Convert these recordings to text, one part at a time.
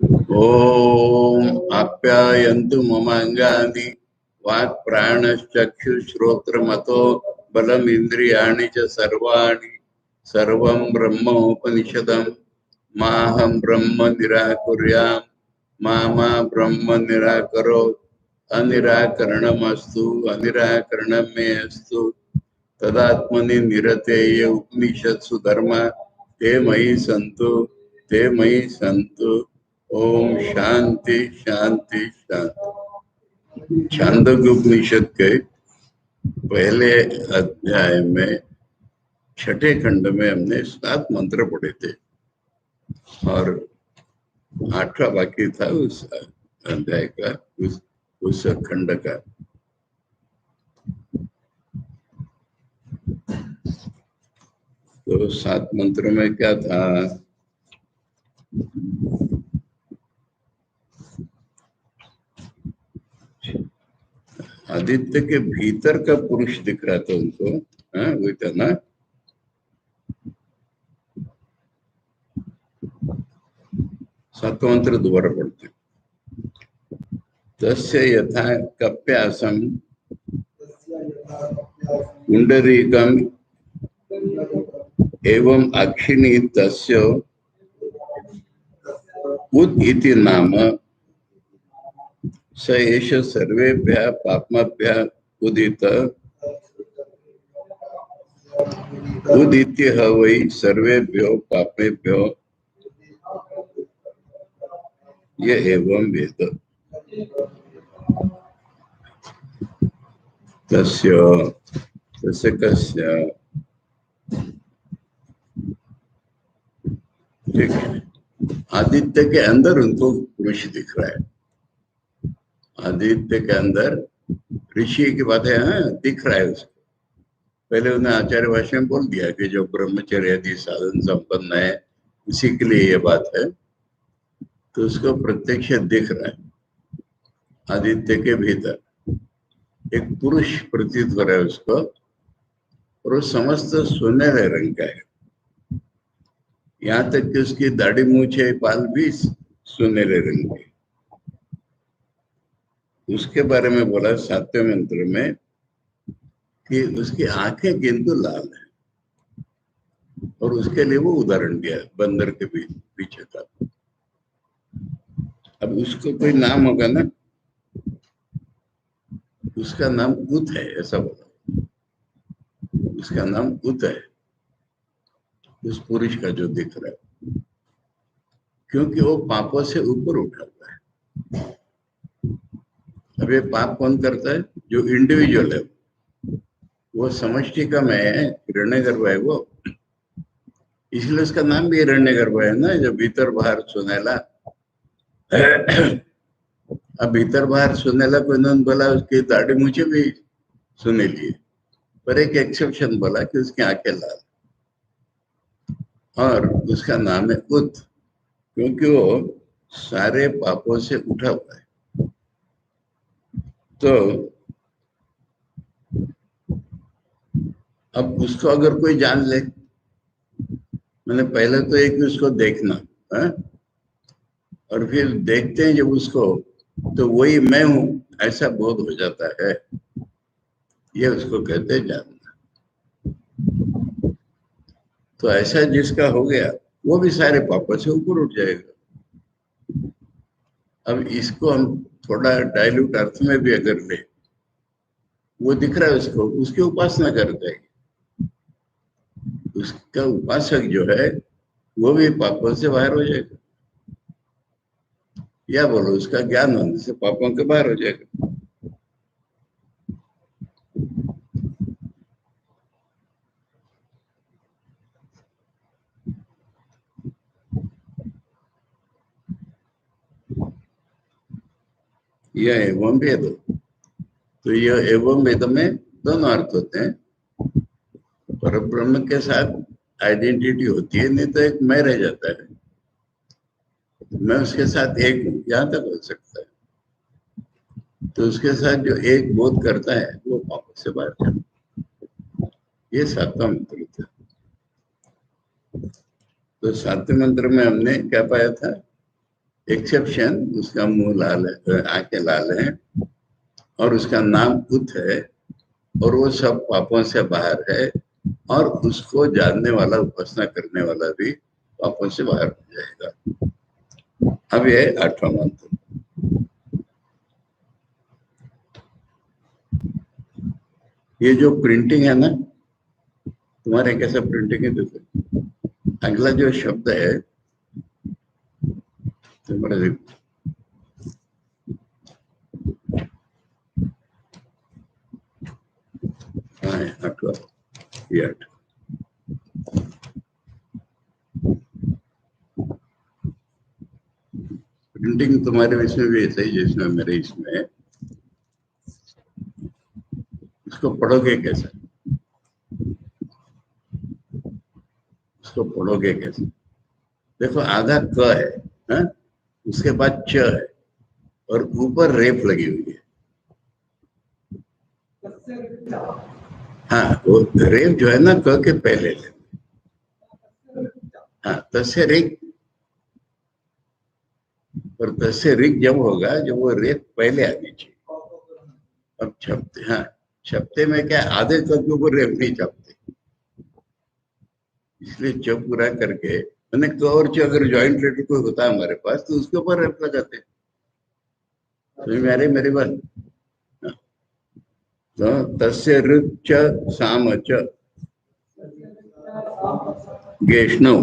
ओम आप्यायन्तु ममांगानि वाक् प्राणश्चक्षुश्रोत्रमतो बलम् इंद्रियाणि च सर्वाणि सर्वं ब्रह्मोपनिषदं माहं ब्रह्म निराकुर्याम् मा ब्रह्म निराकरोत् अनिराकरणमस्तु अनिराकरणं मे अस्तु तदात्मनि निरतेय उपनिषत्सु धर्म ते मयि सन्तु ओम शांति शांति शांति। छांदोग्य उपनिषद के पहले अध्याय में छठे खंड में हमने 7 मंत्र पढ़े थे और 8वां बाकी था उस अध्याय का, उस खंड का। तो 7 मंत्र में क्या था? आदित्य के भीतर का पुरुष दिख रहा था उनको, वही था ना। सातवां मंत्र दोबारा पढ़ते हैं। तस्य यथा कप्यासम पुंडरीकम एवं अक्षिणी तस्य उद इति नाम स एष सर्वेभ्यः पाप्मभ्यः उदित उदित्यः वै सर्वेभ्यो पापेभ्यो ये एवं वेद। तस्य तस्य कस्य, ठीक है, आदित्य के अंदर उनको पुरुष दिख रहा है। आदित्य के अंदर ऋषि की बातें दिख रहा है उसको। पहले उन्हें आचार्य भाषा में बोल दिया कि जो ब्रह्मचर्य आदि साधन संपन्न है उसी के लिए ये बात है, तो उसको प्रत्यक्ष दिख रहा है। आदित्य के भीतर एक पुरुष प्रतीत हो रहा है उसको, और वो समस्त सुनहरे रंग का है। यहाँ तक कि उसकी दाढ़ी मूछे बाल भी सुनहरे रंग के। उसके बारे में बोला 7वें मंत्र में कि उसकी आंखें किंतु लाल है, और उसके लिए वो उदाहरण दिया बंदर के पीछे का। अब उसको कोई नाम होगा ना, उसका नाम उत है, ऐसा बोला। उसका नाम उत है उस पुरुष का जो दिख रहा है, क्योंकि वो पापों से ऊपर उठा हुआ है। अब ये पाप कौन करता है? जो इंडिविजुअल है, वो समष्टि का मैं है, हिरण्यगर्भ है वो, इसलिए उसका नाम भी हिरण्यगर्भ है ना, जो भीतर बाहर सुनेला। अब भीतर बाहर सुनेला को इन्होंने बोला उसकी दाढ़ी मुझे भी सुनेली है, पर एक एक्सेप्शन बोला कि उसकी आंखें लाल, और उसका नाम है उत, क्योंकि वो सारे पापों से उठा हुआ है। तो अब उसको अगर कोई जान ले, मैंने पहले तो एक उसको देखना है, और फिर देखते हैं जब उसको, तो वही मैं हूं ऐसा बोध हो जाता है। ये उसको कहते हैं जानना। तो ऐसा जिसका हो गया वो भी सारे पापों से ऊपर उठ जाएगा। अब इसको हम थोड़ा डाइल्यूट अर्थ में भी अगर ले, वो दिख रहा है उसको, उसकी उपासना करते हैं, उसका उपासक जो है वो भी पापों से बाहर हो जाएगा, या बोलो उसका ज्ञान होने से पापों के बाहर हो जाएगा। यह एवं वेद, तो यह एवं वेद में दोनों अर्थ होते हैं। पर ब्रह्म के साथ आइडेंटिटी होती है, नहीं तो एक मैं रह जाता है। मैं उसके साथ एक हूं, यहां तक हो सकता है। तो उसके साथ जो एक बोध करता है वो पापों से बाहर जाता है। ये 7वां मंत्र था। तो 7वें मंत्र में हमने क्या पाया था? एक्सेप्शन, उसका मुंह लाल है, आंखें लाल है, और उसका नाम उत है, और वो सब पापों से बाहर है, और उसको जानने वाला, उपासना करने वाला भी पापों से बाहर हो जाएगा। अब ये 8वां मंत्र। ये जो प्रिंटिंग है ना, तुम्हारे कैसा प्रिंटिंग है देखो। अगला जो शब्द है तुम्हारे देखो, हाँ है 8वां, ये 8। प्रिंटिंग तुम्हारे इसमें भी ऐसा ही जिसमें मेरे इसमें है। इसको पढ़ोगे कैसे? इसको पढ़ोगे कैसे? देखो आधा क है, हा? उसके बाद च है, और ऊपर रेफ लगी हुई है। हाँ, वो रेफ जो है ना क के पहले है। हाँ, तस्य रिक, और तस्य रिक जब होगा जब वो रेफ पहले आनी चाहिए। अब छपते, हाँ छपते में क्या आधे क के ऊपर रेफ नहीं छपते, इसलिए च पूरा करके मैंने क और च अगर ज्वाइंट लेटर कोई होता है हमारे पास तो उसके ऊपर रेफ लगाते हैं। समझ में आ रही मेरी बात? तो तस्य ऋच च साम च गेष्णु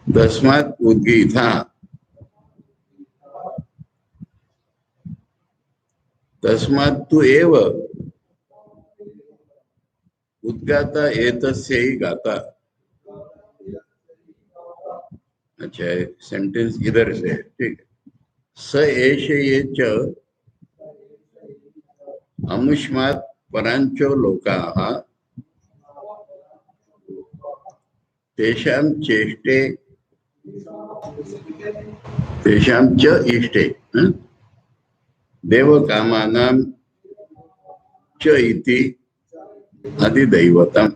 तस्मात् उद्गीता तस्मात् तु एव उद्गाता एतस्य ही गाता। अच्छा, सेंटेंस इधर से ठीक है। स एष ये च अमुष्मात् परांचो लोकाः तेषां चेष्टे तेषां च इष्टे देवकामानां च इति अधिदैवतम्।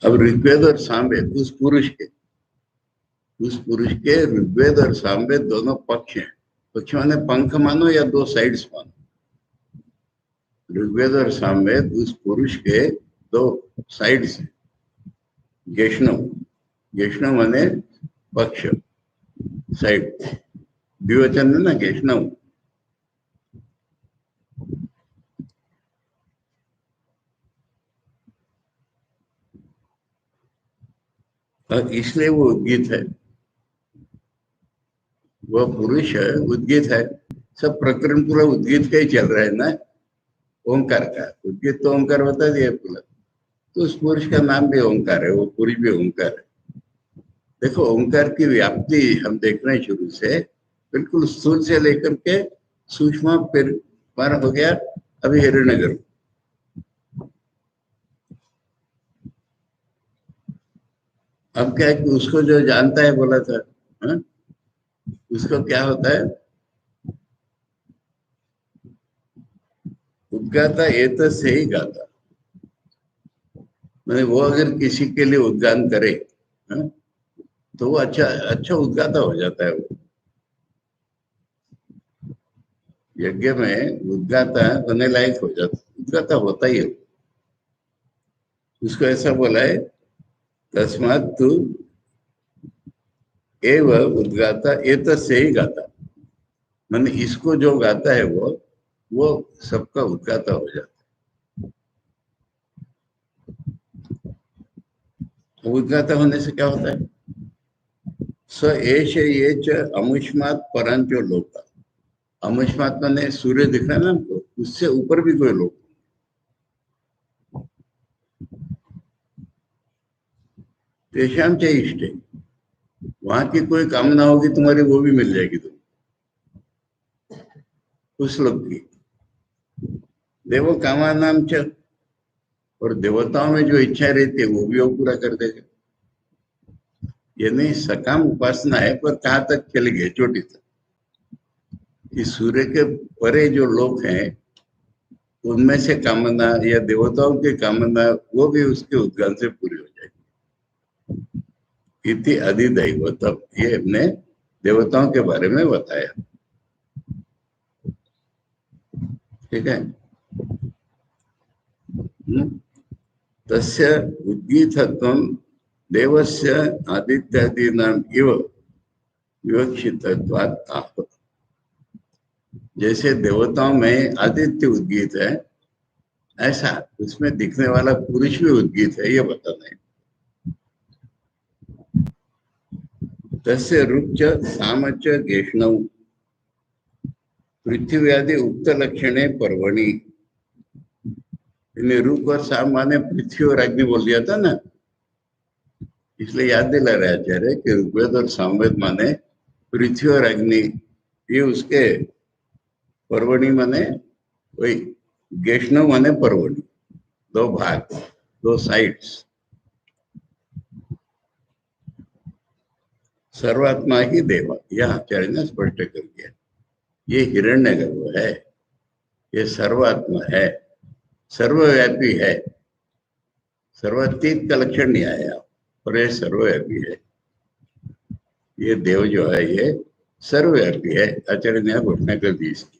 अब ऋग्वेद और सामवेद उस पुरुष के ऋग्वेद और सामवेद दोनों पक्ष हैं। पक्ष माने पंख मानो या दो साइड्स मानो। ऋग्वेद और सामवेद उस पुरुष के दो साइड्स हैं। गेष्णव माने पक्ष, साइड, द्विवचन है ना गेष्णव। और इसलिए वो उद्गीत है, वह पुरुष है, उद्गीत है। सब प्रकरण पूरा उद्गीत का ही चल रहा है ना, ओंकार का। उद्गीत तो ओंकार बता दिया पूरा, तो उस पुरुष का नाम भी ओंकार है, वो पुरुष भी ओंकार है। देखो ओंकार की व्याप्ति हम देख रहे हैं शुरू से, बिल्कुल स्थूल से लेकर के सूक्ष्म, फिर पार हो गया अभी हिरण्यगर्भ। अब क्या है कि उसको जो जानता है बोला था, हा? उसको क्या होता है, उद्गाता एतस्य ही गाता। मैंने वो अगर किसी के लिए उद्गान करे, हा? तो वो अच्छा उद्गाता हो जाता है। वो यज्ञ में उद्गाता होने लायक हो जाता, उद्गाता होता ही है। उसको ऐसा बोला है, तस्मात् तु एव उद्गाता एतस्य ही गाता। मैंने इसको जो गाता है वो सबका उद्गाता हो जाता है। उद्गाता होने से क्या होता है, स एष ये च अमुष्मात् परांचो लोका। अमुष्मात् माने सूर्य दिख रहा है ना हमको, उससे ऊपर भी कोई लोक, तेषां च इष्टे, वहां की कोई कामना होगी तुम्हारी वो भी मिल जाएगी तुम उस लोक की। देवो कामानां च, और देवताओं में जो इच्छा रहती है वो भी वो पूरा कर देगा। ये नहीं सकाम उपासना है, पर कहाँ तक चली गई, चोटी तक। कि सूर्य के परे जो लोग हैं उनमें से कामना या देवताओं की कामना वो भी उसके उद्गान से पूरी हो जाए। इति अधिदैवतम, ये हमने देवताओं के बारे में बताया। ठीक है। तस्य उद्गीतत्वं देवस्य आदित्यादीनाम इव विवक्षितत्वात् आह। जैसे देवताओं में आदित्य उद्गीत है, ऐसा उसमें दिखने वाला पुरुष भी उद्गीत है, ये बताना है। तस्य रुच सामच गेष्णौ पृथ्वी आदि उक्त लक्षणे पर्वणि। रूप और साम माने पृथ्वी और अग्नि बोल दिया था ना, इसलिए याद दिला रहे आचार्य कि ऋग्वेद और सामवेद माने पृथ्वी और अग्नि, ये उसके पर्वणि माने वही गेष्णव माने पर्वणि, दो भाग, दो साइड्स। सर्वात्मा ही देवा, यह आचार्य ने स्पष्ट कर दिया। ये हिरण्यगर्भ है, ये सर्वात्मा है, सर्वव्यापी है। सर्वातीत का लक्षण नहीं आया, पर ये सर्वव्यापी है। ये देव जो है ये सर्वव्यापी है, आचार्य ने घोषणा कर दी इसकी।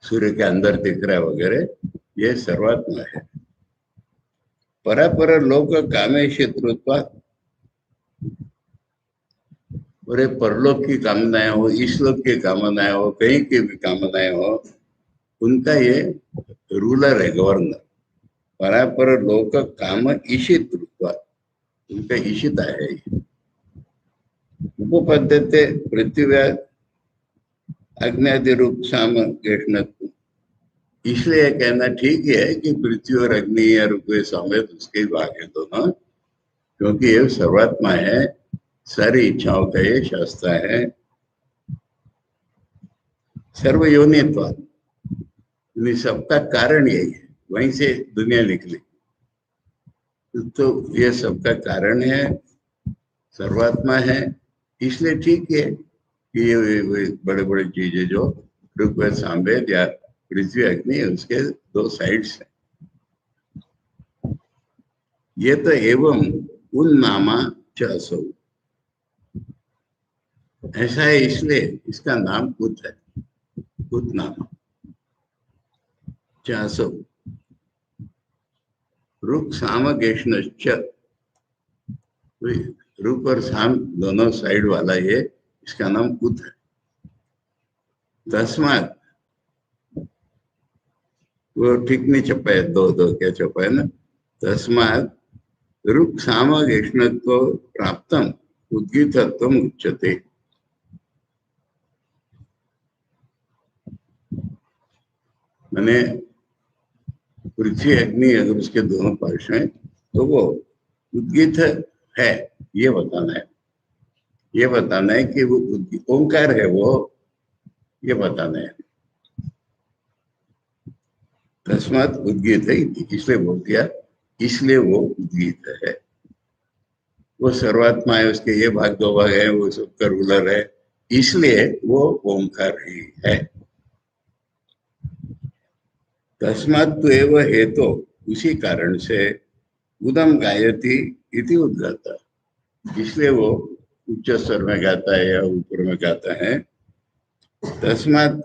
सूर्य के अंदर दिख रहा है वगैरह, ये सर्वात्मा है। परापर लोक कामे शत्रुत्वा, और परलोक की कामनाएं हो, ईश्वर की कामनाएं हो, कहीं की भी कामनाएं हो, उनका ये रूलर है, गवर्नर। परापर लोक काम ईशित रूपा, उनका ईशिता है। उपपद्धते पृथ्वी अग्नि रूप साम कृष्णत्व, इसलिए कहना ठीक है कि पृथ्वी और अग्नि या रूप सामवेद उसके ही भाग है दोनों, क्योंकि ये सर्वात्मा है, सारी इच्छाओं का ये शास्त्र है। सर्वयोनित्व, सबका कारण यही है, वहीं से दुनिया निकली, तो ये सबका कारण है, सर्वात्मा है। इसलिए ठीक है कि ये बड़े बड़े चीजें जो ऋग्वेद सामवेद या पृथ्वी अग्नि, उसके दो साइड्स हैं। ये तो एवं उन नामा चासो, ऐसा है इसलिए इसका नाम उत है, उत नामा चासो। रुक साम गेष्णश्च, रुक और साम दोनों साइड वाला ये, इसका नाम उत है। तस्मात, वो ठीक नहीं छपा है, दो दो क्या छपा है ना। तस्मात रुक साम गेष्णत्व प्राप्तम उद्गीतत्व उच्यते। मैंने पृथ्वी अग्नि अगर उसके दोनों पार्श्व हैं तो वो उद्गीत है, ये बताना है। ये बताना है कि वो ओंकार है, वो ये बताना है। तस्मात उद्गीत है, इसलिए बोल दिया, इसलिए वो उद्गीत है। वो सर्वात्मा है, उसके ये भाग दो भाग है, वो सबका रूलर है, इसलिए वो ओंकार ही है। तस्मात तो एव हेतु, उसी कारण से उदम गायती इति उद्गाता, इसलिए वो उच्च स्वर में गाता है या ऊपर में गाता है। तस्मात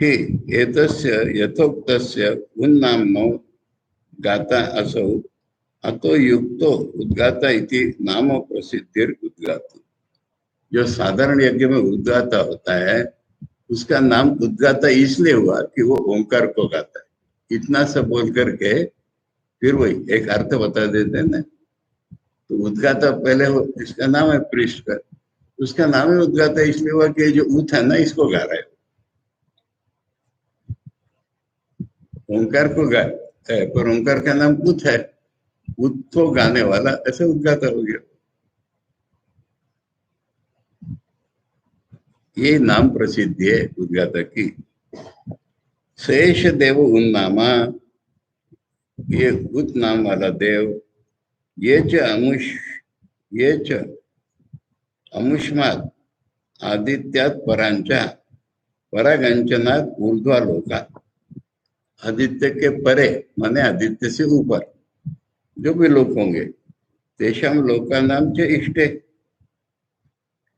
ही एतस्य यथोक्तस्य उन्नामनो गाता असौ अतो युक्तो उद्गाता इति नाम प्रसिद्धिर उद्गाता। जो साधारण यज्ञ में उद्गाता होता है, उसका नाम उद्गाता इसलिए हुआ कि वो ओंकार को गाता है। इतना सब बोल करके फिर वही एक अर्थ बता देते हैं ना। तो उद्गाता पहले हो, इसका नाम है पृष्ठ का, उसका नाम है उद्गाता इसलिए हुआ कि जो उत है ना, इसको गा रहा है, ओंकार को गा है, पर ओंकार का नाम उत है, उत को गाने वाला, ऐसे उद्गाता हो गया। ये नाम प्रसिद्धि है उद्गाता की। शेष देव उन्नामा, ये उत नाम वाला देव, ये च अमुष्मात् आदित्यात् परांचा परागंचनात् ऊर्ध्वालोका, आदित्य के परे माने आदित्य से ऊपर, जो भी लोग होंगे, तेषां लोकानां च इष्टे,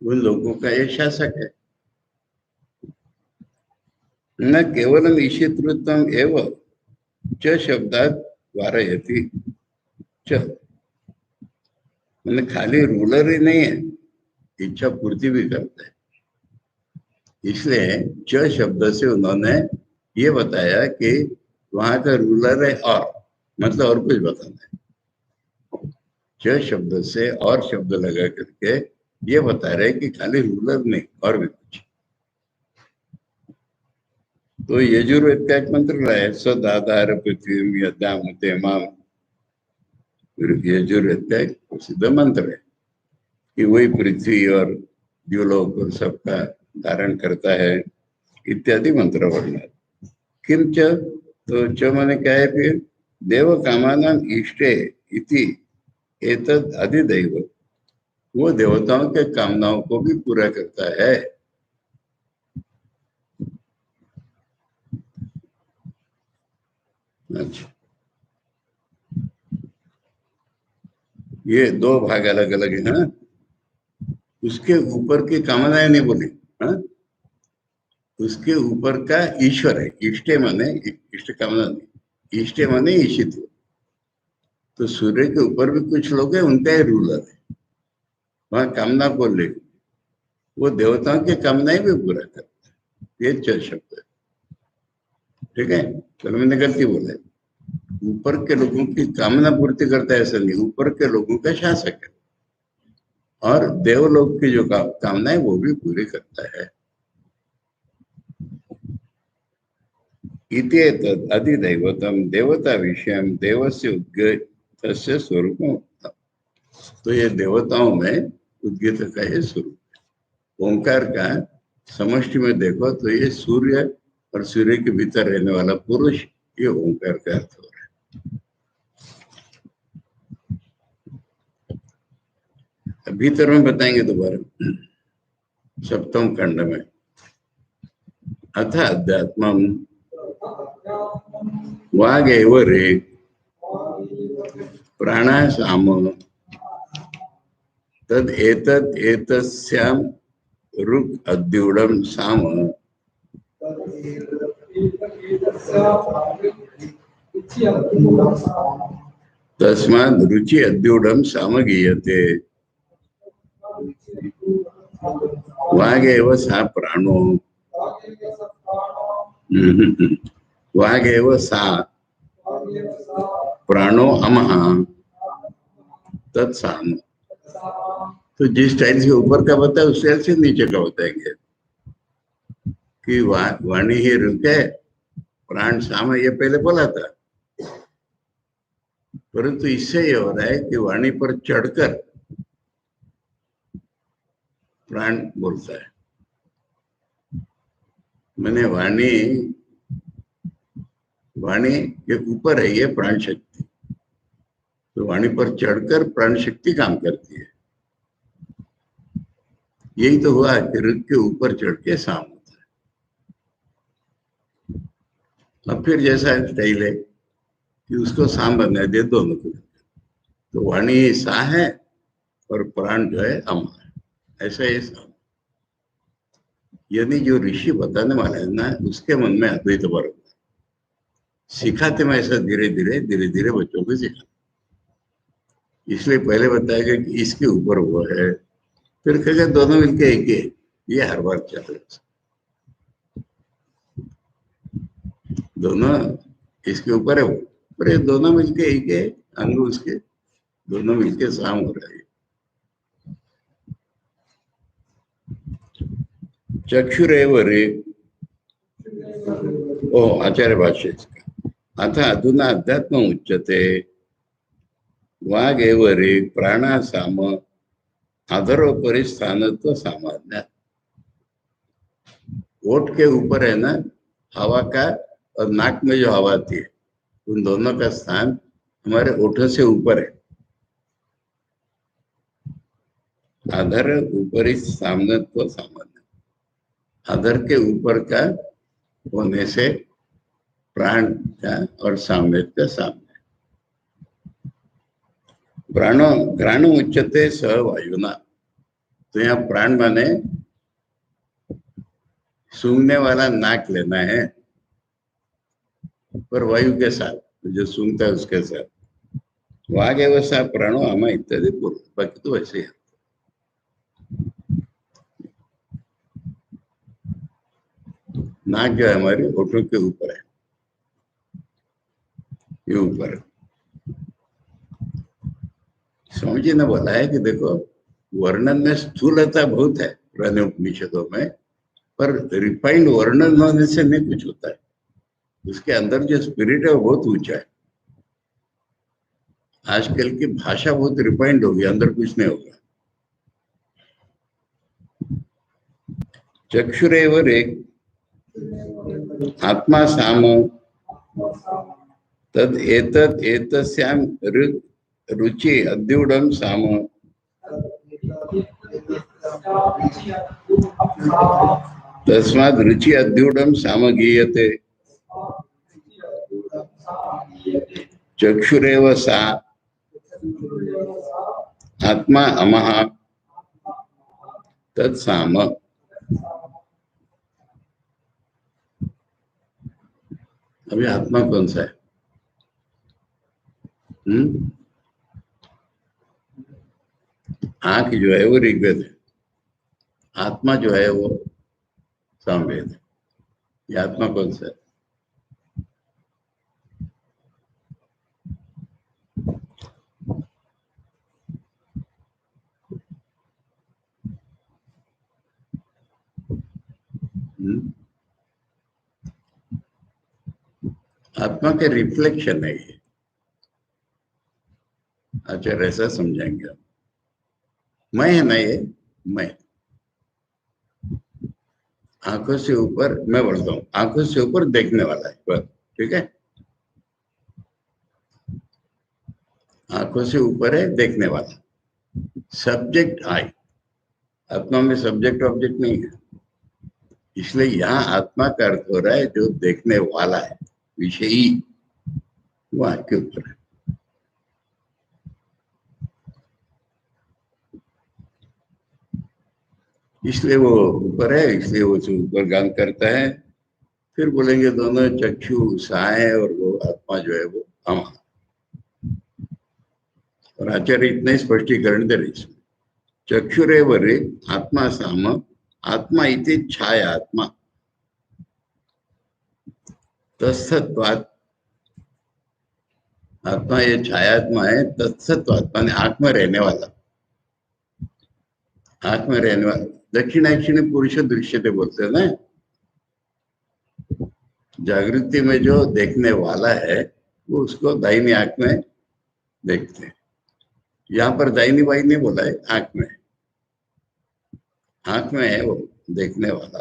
उन लोगों का ये शासक है। न केवलम ईशितृत्वम एव च शब्दात वारयति च, मैंने खाली रूलर ही नहीं है, इच्छा पूर्ति भी करता है। इसलिए च शब्द से उन्होंने ये बताया कि वहां का रूलर है और, मतलब और कुछ बताना है। च शब्द से और शब्द लगा करके ये बता रहे कि खाली रूलर नहीं और भी कुछ। तो यजुर्वेद का एक मंत्र है, सदाधार पृथ्वी यदामुते माम, यजुर्वेद का एक प्रसिद्ध मंत्र है कि वही पृथ्वी और द्युलोक और सबका धारण करता है, इत्यादि मंत्र वर्ण। किंच, तो च माने क्या है फिर, देव कामानाम इष्टे इति एतद अधिदैव, वो देवताओं के कामनाओं को भी पूरा करता है। अच्छा, ये दो भाग अलग अलग है ना, उसके ऊपर की कामनाएं नहीं बोली। हाँ, उसके ऊपर का ईश्वर है। इष्टे माने इष्ट कामना नहीं, इष्टे माने ईशित। तो सूर्य के ऊपर भी कुछ लोग हैं, उनका ही रूलर है, वहां कामना को ले, वो देवताओं की कामनाएं भी पूरा करता है। ये च शब्द है, ठीक है। चलो मैंने गलती बोला है, ऊपर के लोगों की कामना पूर्ति करता है ऐसा नहीं, ऊपर के लोगों का शासक है और देवलोक की जो कामनाएं वो भी पूरी करता है। इति एतद् अधिदैवतम देवता विषयम देवस्य उद्गीतस्य स्वरूपम। तो ये देवताओं में उद्गीत का ये स्वरूप है। ओंकार का समष्टि में देखो तो ये सूर्य और सूर्य के भीतर रहने वाला पुरुष, ये ओंकार का अर्थ हो रहा है। भीतर में बताएंगे दोबारा, सप्तम खंड में, अथ अध्यात्मम वागेव रे प्राणासाम तद एतत् एतस्याम रुक् अद्यूढम साम तस्माद् रुचि अद्यूढम साम गीयते वागेव सा प्राणो वागेव सा प्राणो अमः तत्साम। तो जिस टाइम से ऊपर का बताया उस टाइम से नीचे का बताएंगे कि वाणी ही रुके प्राण साम, ये पहले बोला था, परंतु इससे ये हो रहा है कि वाणी पर चढ़कर प्राण बोलता है। मैंने वाणी, वाणी के ऊपर है ये प्राण शक्ति, तो वाणी पर चढ़कर प्राण शक्ति काम करती है। यही तो हुआ कि रुक के ऊपर चढ़ के साम होता है। अब फिर जैसा स्टाइल है कि उसको साम बनने दे दोनों को, तो वाणी सा है और प्राण जो है अम है, ऐसा ही साम। यानी जो ऋषि बताने वाला है ना, उसके मन में अद्वैत बरत सिखाते में ऐसा धीरे धीरे बच्चों को सिखा। इसलिए पहले बताया गया कि इसके ऊपर वो है, फिर कहेगा दोनों मिलके एक है, ये हर बार चल रहा है। दोनों इसके ऊपर है वो, पर ये दोनों मिलके एक है, अंग उसके दोनों मिलके साम हो रहा है। चक्षुरेव रे, ओ आचार्य भाष्य इसका, अथ अधुना अध्यात्म उच्यते वागेव रे प्राणासाम अधरोपरि स्थानत्व सामान्य। ओठ के ऊपर है ना हवा का, और नाक में जो हवा आती है, उन दोनों का स्थान हमारे ओठों से ऊपर है। अधर ऊपरी सामनेत्व सामान्य, अधर के ऊपर का होने से प्राण का और सामने का सामने। प्राणो प्राण उच्चते स वायुना। तो यहाँ प्राण माने सूंघने वाला नाक लेना है, पर वायु के साथ, जो सूंघता है उसके साथ। वाग एवं सा प्राणो आमा इत्यादि पूर्व, बाकी तो वैसे है। नाक जो है हमारे होठों के ऊपर है, ये ऊपर। स्वामी जी ने बोला है कि देखो, वर्णन में स्थूलता बहुत है पुराने उपनिषदों में, पर रिफाइंड वर्णन होने से नहीं कुछ होता है। उसके अंदर जो स्पिरिट है वो बहुत ऊंचा है। आजकल की भाषा बहुत रिफाइंड होगी, अंदर कुछ नहीं होगा। चक्षुरेव एक आत्मा साम तद एतत् एतस्याम रुचि अद्युडम साम तस्माद् रुचि अद्युडम साम गीयते। चक्षुरेव सा आत्मा अमः तत्साम। अभी आत्मा कौन सा है? आंख जो है वो ऋग्वेद है, आत्मा जो है वो सामवेद है। ये आत्मा कौन सा है? आत्मा के रिफ्लेक्शन है ये। अच्छा, ऐसा समझाएंगे हम। मैं है ना ये, मैं आंखों से ऊपर, मैं बोलता हूँ आंखों से ऊपर देखने वाला है बस, ठीक है। आंखों से ऊपर है देखने वाला, सब्जेक्ट आई। आत्मा में सब्जेक्ट ऑब्जेक्ट नहीं है, इसलिए यहाँ आत्मा का अर्थ हो रहा है जो देखने वाला है, विषयी, वो आंख के ऊपर है। इसलिए वो ऊपर है, इसलिए वो ऊपर गान करता है। फिर बोलेंगे दोनों चक्षु साए और वो आत्मा जो है वो हम। और आचार्य इतना ही स्पष्टीकरण दे रहे इसमें। चक्षुरेव रे आत्मा साम आत्मा इति छाया आत्मा तत्सत्वात्। आत्मा ये छायात्मा है, तत्सत्वात्मा ने आंख में रहने वाला, आंख में रहने वाला। दक्षिणाक्षिणी पुरुष दृश्यते बोलते हैं ना, जागृति में जो देखने वाला है वो उसको दाहिनी आंख में देखते हैं। यहाँ पर दाहिनी बाई नहीं बोला है, आंख में, आंख में है वो देखने वाला।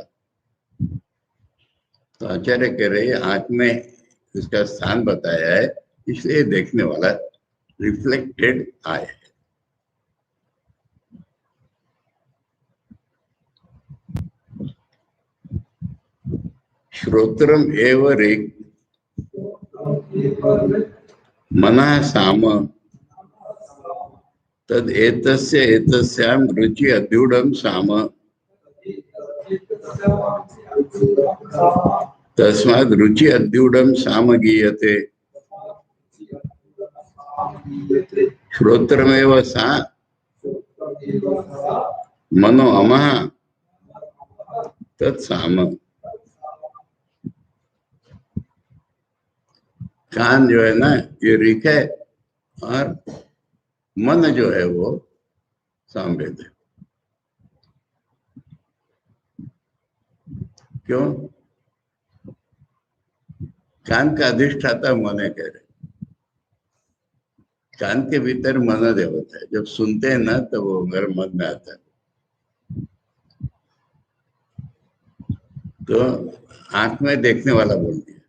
तो आचार्य कह रहे हैं आंख में उसका स्थान बताया है, इसलिए देखने वाला रिफ्लेक्टेड आए। श्रोत्रम एव ऋक् मनः साम तद एतस्य एतस्यां रुचि अद्युडम साम तस्माद् रुचि अद्युडम साम गीयते। श्रोत्रमेव सा मनो अमः तत्साम। कान जो है ना ये ऋक है, और मन जो है वो सामवेद है। क्यों? कान का अधिष्ठाता मन है, कह रहे। कान के भीतर मन देवता है, जब सुनते हैं ना तो वो मेरे मन में आता है। तो आंख में देखने वाला बोल दिया,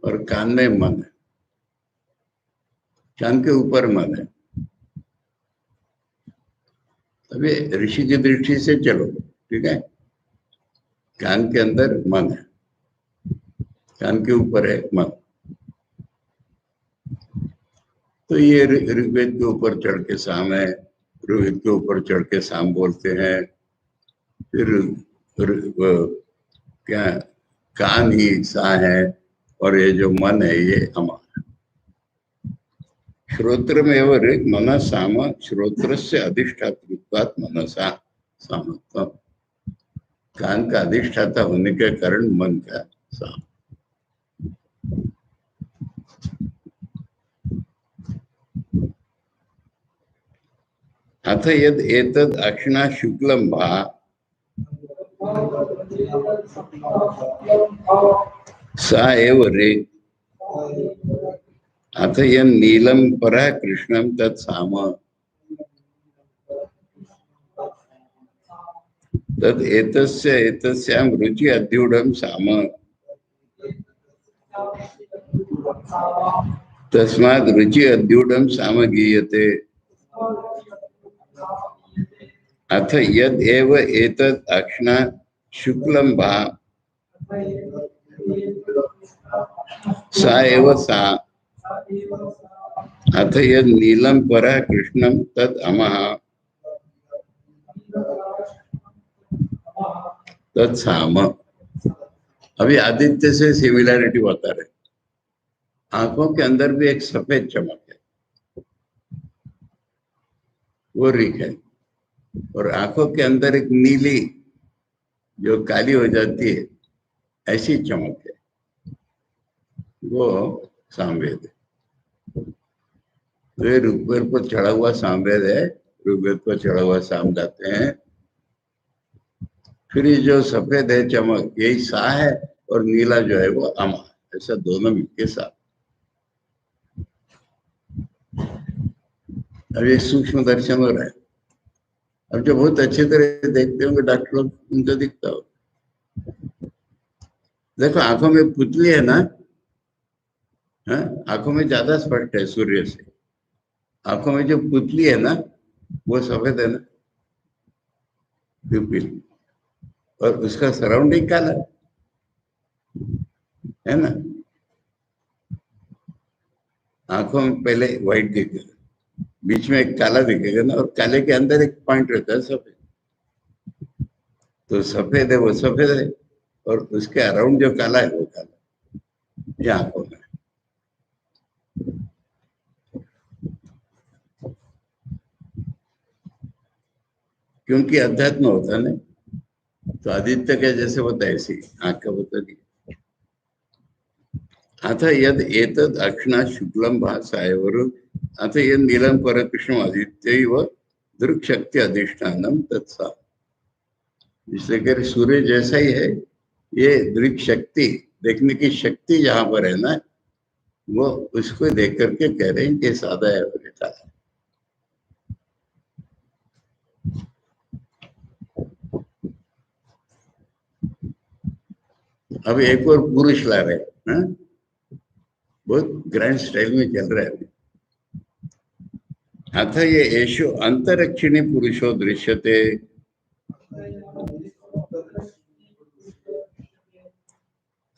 और कान में मन है, कान के ऊपर मन है। अभी ऋषि की दृष्टि से चलो, ठीक है। कान के अंदर मन है, कान के ऊपर है मन। तो ये ऋग्वेद के ऊपर चढ़ के साम है, ऋग्वेद के ऊपर चढ़ के साम बोलते हैं। फिर क्या कान ही सा है, और ये जो मन है ये अमा। श्रोत्रमेव ऋग मन साम, श्रोत्रस्य अधिष्ठातृत्वात् मनसा सामत्वम्। कान का अधिष्ठाता होने के कारण मन का साम। अथ यद एतद् अक्षिणा शुक्लं भा सा एव रे। अथ यन् नीलं परः कृष्णं तत् साम। तद् एतस्य एतस्यां रुचि अध्यूढं साम। तस्माद् रुचि अध्यूढं साम गीयते। अथ यद् एव एतद् अक्षिणा शुक्लं भा सा एव सा। अथ यद् नीलं परः कृष्णं तद् अमः तत् साम। अभी आदित्य से सिमिलैरिटी बता रहे। आंखों के अंदर भी एक सफेद चमक है, वो ऋग है। और आंखों के अंदर एक नीली जो काली हो जाती है, ऐसी चमक है, वो सामवेद है। तो ये ऋग्वेद पर चढ़ा हुआ सामवेद है। ऋग्वेद पर चढ़ा हुआ साम गाते हैं। फिर ये जो सफेद है चमक, यही सा है, और नीला जो है वो अमा। ऐसा दोनों मिलके सा। अब ये सूक्ष्म दर्शन हो रहा है। अब जो बहुत अच्छी तरह देखते होंगे डॉक्टर लोग, उनको दिखता हो। देखो आंखों में पुतली है ना, आंखों में ज्यादा स्पष्ट है सूर्य से। आंखों में जो पुतली है ना, वो सफेद है ना, प्यूपिल, और उसका सराउंडिंग काला है ना। आंखों में पहले व्हाइट दिखेगा, बीच में एक काला दिखेगा ना, और काले के अंदर एक पॉइंट रहता है सफेद। तो सफेद है वो सफेद है, और उसके अराउंड जो काला है वो काला। ये आंखों में। क्योंकि अध्यात्म होता है ना, तो आदित्य के जैसे होता है ऐसी आंख का होता नहीं। अथ यद एतद् अक्षिणा शुक्लं भासायवर अथ यद नीलं परकृष्णम् आदित्यैव दृक्शक्ति अधिष्ठानम तत्सा। इसलिए कह सूर्य जैसा ही है ये दृक शक्ति, देखने की शक्ति जहां पर है ना, वो उसको देख करके कह रहे हैं कि सादा है और काला। अब एक और पुरुष ला रहे हैं, बहुत ग्रैंड स्टाइल में चल रहा है। अथ ये एषो अंतरक्षिणी पुरुषो दृश्यते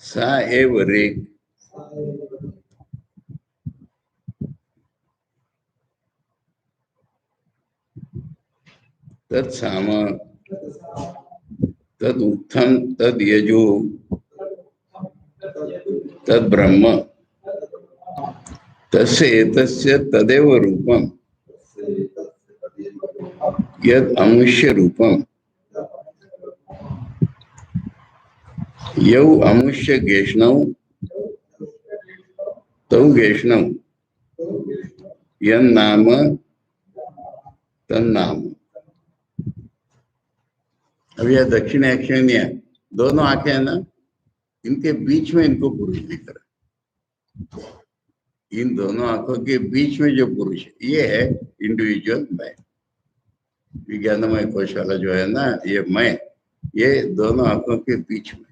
सा एव ऋक्। तत्साम तद उत्थम तद यजो तद ब्रह्म तस्य एतस्य तदेव रूपम यद अमुष्य रूपम यौ अमुष्य गेष्णौ तौ गेष्णौ यन्नाम तन्नाम। अब यह दक्षिण अक्षिण्य दोनों आंखें हैं ना, इनके बीच में इनको पुरुष दिख रहा है। इन दोनों आंखों के बीच में जो पुरुष है, ये है इंडिविजुअल मैं। विज्ञानमय कोशाला जो है ना, ये मैं, ये दोनों आंखों के बीच में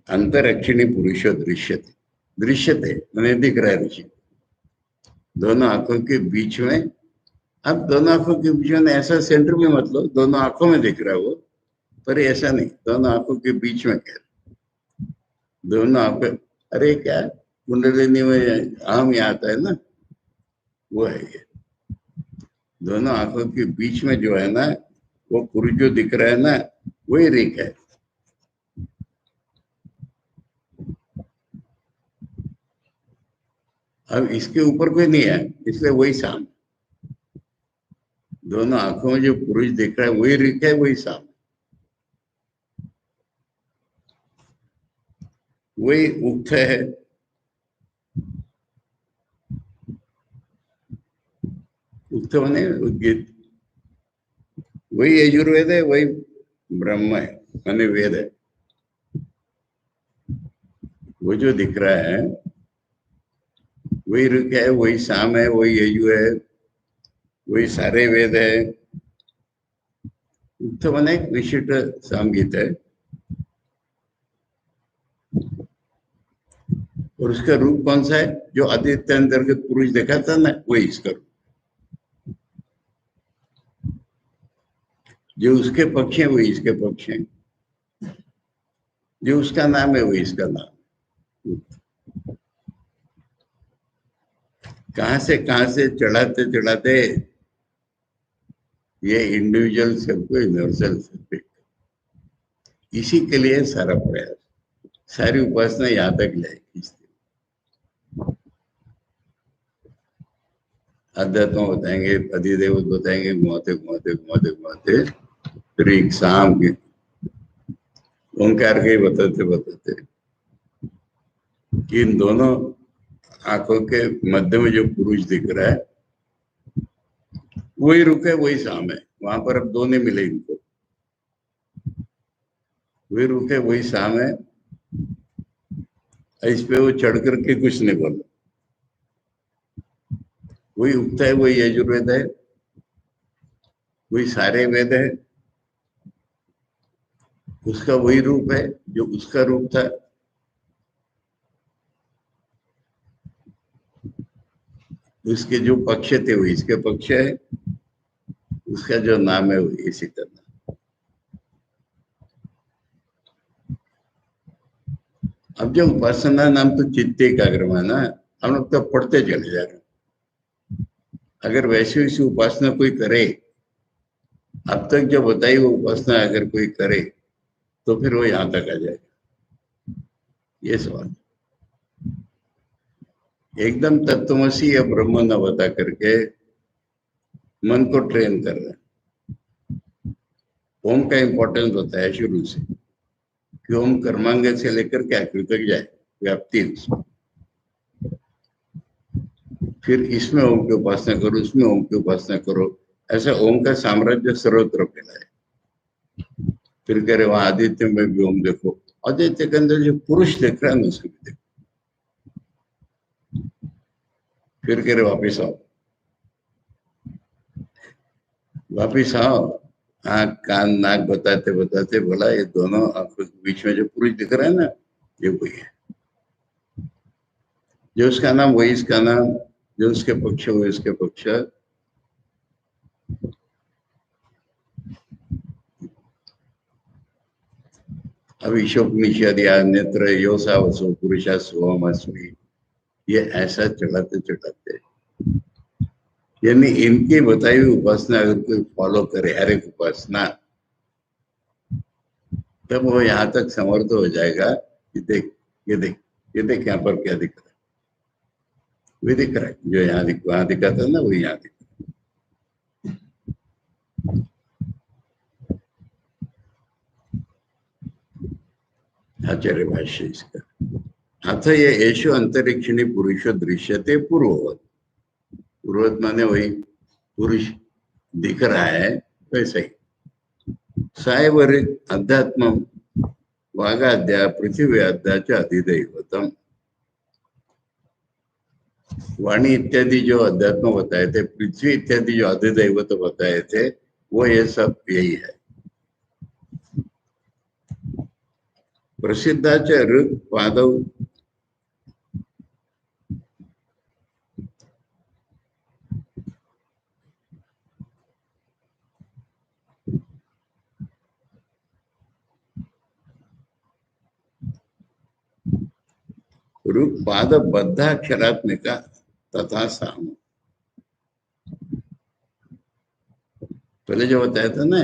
अंतरक्षिणी पुरुषो दृश्यते। दृश्यते मैंने दिख रहा है ऋषि, दोनों आंखों के बीच में। अब दोनों आंखों के बीच में ऐसा सेंटर में मतलब दोनों आंखों में दिख रहा है वो, पर ऐसा नहीं, दोनों आंखों के बीच में कह रहे, दोनों आंखें। अरे क्या कुंडलिनी में अहम यहाँ आता है ना, वो है ये। दोनों आंखों के बीच में जो है ना, वो पुरुष जो दिख रहा है ना, वही ऋक है। अब इसके ऊपर कोई नहीं है, इसलिए वही साम। दोनों आंखों में जो पुरुष दिख रहा है वही ऋक है, वही साम, वही उक्त है। उक्त माने उद्गीत, वही यजुर्वेद है, वही ब्रह्म है, माने वेद है। वो जो दिख रहा है वही ऋक है, वही साम है, वही यजु है, वही सारे वेद है। उक्त माने एक विशिष्ट सामगीत है, और उसका रूप कौन सा है? जो आदित्य अंतर्गत पुरुष देखा था ना, वही इसका रूप। जो उसके पक्ष है वही इसके पक्ष है, जो उसका नाम है वही इसका नाम। कहां से चढ़ाते चढ़ाते ये इंडिविजुअल सबको यूनिवर्सल सबको, इसी के लिए सारा प्रयास, सारी उपासना यहाँ तक लाएगी। अध्यात्म बताएंगे, अधिदेव बताएंगे, घुमाते घुमाते घुमाते घुमाते फिर एक शाम के ओंकार के बताते बताते कि इन दोनों आंखों के मध्य में जो पुरुष दिख रहा है वही रुक है, वही शाम है। वहां पर अब दो नहीं मिले इनको, वही रुक है, वही शाम है। इस पे वो चढ़ करके कुछ नहीं बोला। वही उगता है, वही यजुर्वेद है, वही सारे वेद है, उसका वही रूप है जो उसका रूप था। उसके जो पक्ष थे वो इसके पक्ष है, उसका जो नाम है वो इसी का नाम। अब जो उपासना नाम तो चित्त एकाग्र ना, हम लोग तो पढ़ते चले जा रहे हैं। अगर वैसी वैसी उपासना कोई करे, अब तक जो बताई वो उपासना अगर कोई करे, तो फिर वो यहाँ तक आ जाएगा। ये सवाल एकदम तत्वमसी या ब्रह्म न बता करके मन को ट्रेन कर रहे हैं। ओम का इंपॉर्टेंस बताया शुरू से कि ओम कर्मांग से लेकर के आखिर तक जाए, व्याप्ति उसमें। फिर इसमें ओम की उपासना करो, उसमें ओम की उपासना करो, ऐसा ओम का साम्राज्य सर्वत्र फैला है। फिर कह रहे वहां आदित्य में भी ओम देखो, आदित्य के अंदर जो पुरुष देख रहा है ना उसको भी देखो। फिर कह रहे वापिस आओ, वापिस आओ। आंख कान नाक बताते बताते बोला ये दोनों आंखों के बीच में जो पुरुष दिख रहा है ना, ये वही है। जो उसका नाम वही इसका नाम, जो उसके पक्ष वही उसके पक्ष। अब ईशोपनिषद या अन्यत्र योसा वसो पुरुषा सोहम अस्मि, ये ऐसा चढ़ाते चढ़ाते, यानी इनकी बताई हुई उपासना अगर कोई फॉलो करे, हर एक उपासना, तब वो यहाँ तक समर्थ हो जाएगा कि देख, ये देख, ये देख यहाँ पर क्या दिख रहा है, वही दिख रहा है जो यहाँ दिख, वहां दिखा था ना वही यहाँ दिख। आचार्य भाष्य इसका, अथ ये येषु अंतरिक्षिणी पुरुषो दृश्यते पूर्ववत। पूर्ववत माने वही पुरुष दिख रहा है वैसे ही। सायवर अध्यात्म वागाद्या पृथ्वी अध्याच अधिदैवतम। वाणी इत्यादि जो अध्यात्म बताए थे, पृथ्वी इत्यादि जो अधिदैवत बताए थे, वो ये सब यही है। प्रसिद्धाच ऋग पादव ऋग पाद बद्धाक्षरात्मिका तथा साम। पहले जो बताया था ना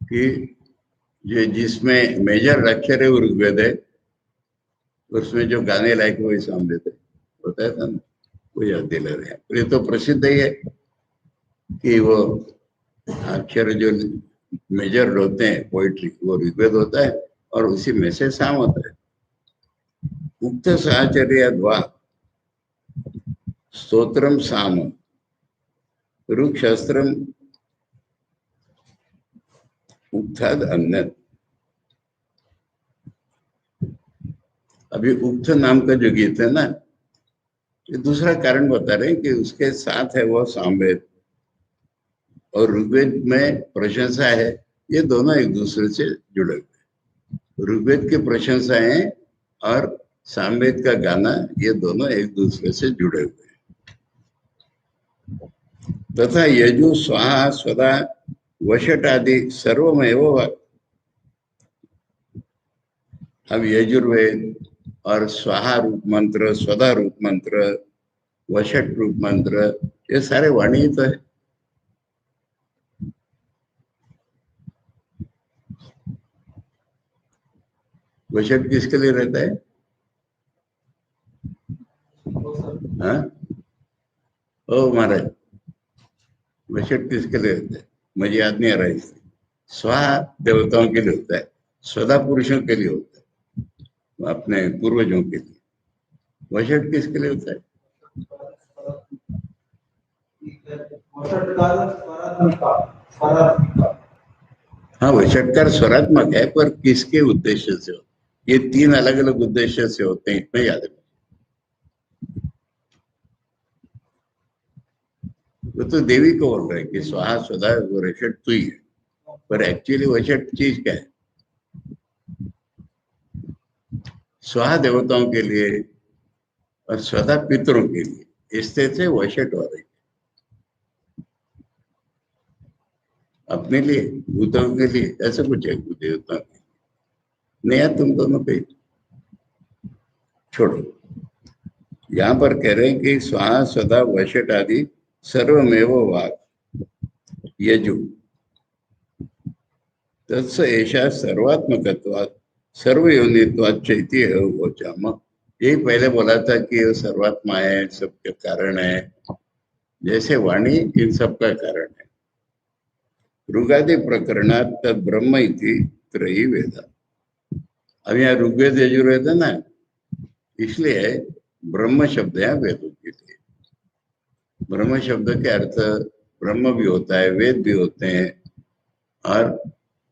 कि ये जिसमें मेजर अक्षर है वो ऋग्वेद है, उसमें जो गाने लायक वही सामवेद है, बताया था ना, वो याद दिला रहे हैं। ये तो प्रसिद्ध ही है कि वो अक्षर जो मेजर होते हैं पोइट्री वो ऋग्वेद होता है और उसी में से साम होता है। उक्त साचर्य द्वा स्तोत्रम साम ऋग शास्त्रम उक्ताद अन्य। अभी उक्त नाम का जो गीत है ना, ये दूसरा कारण बता रहे हैं कि उसके साथ है वो सामवेद और ऋग्वेद में प्रशंसा है, ये दोनों एक दूसरे से जुड़े हुए। ऋग्वेद की प्रशंसा है और सामवेद का गाना, ये दोनों एक दूसरे से जुड़े हुए हैं। तथा यजु स्वाहा स्वदा वशट आदि सर्वमेव। अब यजुर्वेद और स्वाहा रूप मंत्र, स्वदा रूप मंत्र, वशट रूप मंत्र, ये सारे वाणी ही तो है। वशट किसके लिए रहता है? हाँ, ओ महाराज, वशट किसके लिए रहता है? मुझे याद नहीं आ रहा है। स्वाहा देवताओं के लिए होता है, स्वदा पुरुषों के लिए होता है, अपने पूर्वजों के लिए। वशट किसके लिए होता है? हाँ, वशटकार स्वरात्मक है, पर किसके उद्देश्य से हो? ये तीन अलग अलग उद्देश्य से होते हैं, इतना याद रखो। वो तो देवी को बोल रहे हैं कि स्वाहा स्वदा वशट तू ही है, पर एक्चुअली वशट चीज क्या है? स्वाहा देवताओं के लिए और स्वदा पितरों के लिए, इससे से वशट हो रही है। अपने लिए, भूतों के लिए, ऐसा कुछ है देवताओं के लिए नहीं है। तुम दोनों पे छोड़ो। यहाँ पर कह रहे हैं कि स्वाहा स्वदा वशट आदि सर्वमेव वाक् यजु तत्स ऐसा सर्वात्मकत्वात् सर्वयोनित्वात् चैती है वोचाम। यही पहले बोला था कि ये सर्वात्मा है, सबके कारण है, जैसे वाणी इन सब का कारण है। ऋगादि प्रकरणात् तद ब्रह्म इति त्रयी वेद। अब यहाँ ऋग्वेद यजुर्वेद है ना, इसलिए ब्रह्म शब्द है वेदों के लिए। ब्रह्म शब्द के अर्थ ब्रह्म भी होता है, वेद भी होते हैं और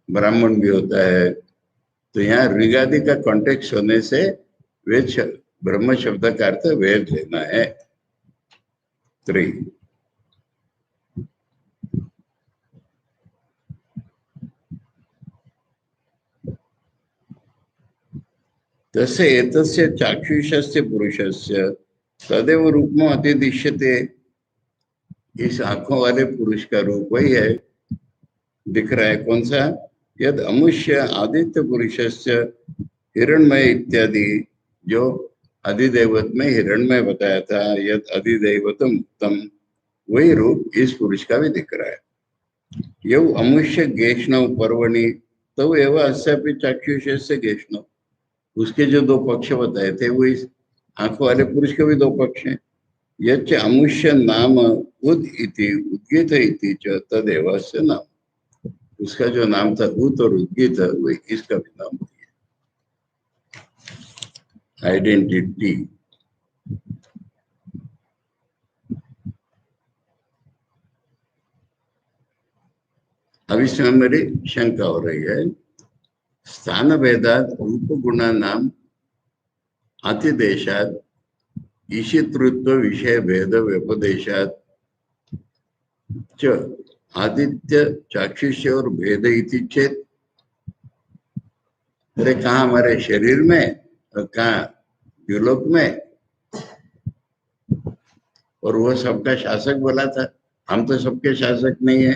ब्राह्मण भी होता है। तो यहाँ ऋगादि का कॉन्टेक्स्ट होने से वेद ब्रह्म शब्द का अर्थ वेद लेना है। त्रि तस्य एतस्य चाक्षुषस्य पुरुषस्य तदेव रूपम अतिदिश्यते। इस आंखों वाले पुरुष का रूप वही है, दिख रहा है। कौन सा? यद अमुष्य आदित्य पुरुषस्य हिरण्मय इत्यादि, जो अधिदेवत में हिरण्मय बताया था, यद अधिदेवतम उत्तम, वही रूप इस पुरुष का भी दिख रहा है। यौ अमुष्य गेष्णव पर्वणि तो एवं अस्यापि चाक्षुषस्य गेष्णव। उसके जो दो पक्ष बताए थे वो इस आंखों वाले पुरुष के भी दो पक्ष हैं। यच्च अमुष्य नाम उद इति उद्गीत इति च तदेवस्य नाम। उसका जो नाम था उत और उद्गीत, वो इसका भी नाम दिया, आइडेंटिटी। अब इसमें मेरी शंका हो रही है। स्थान भेदात रूप गुणा नाम अतिदेशात ईशितृत्व विषय भेद व्यपदेशात च आदित्य चाक्षुष्य और भेद इति चेत। अरे कहा हमारे शरीर में और कहा द्युलोक में, और वो सबका शासक बोला था, हम तो सबके शासक नहीं है।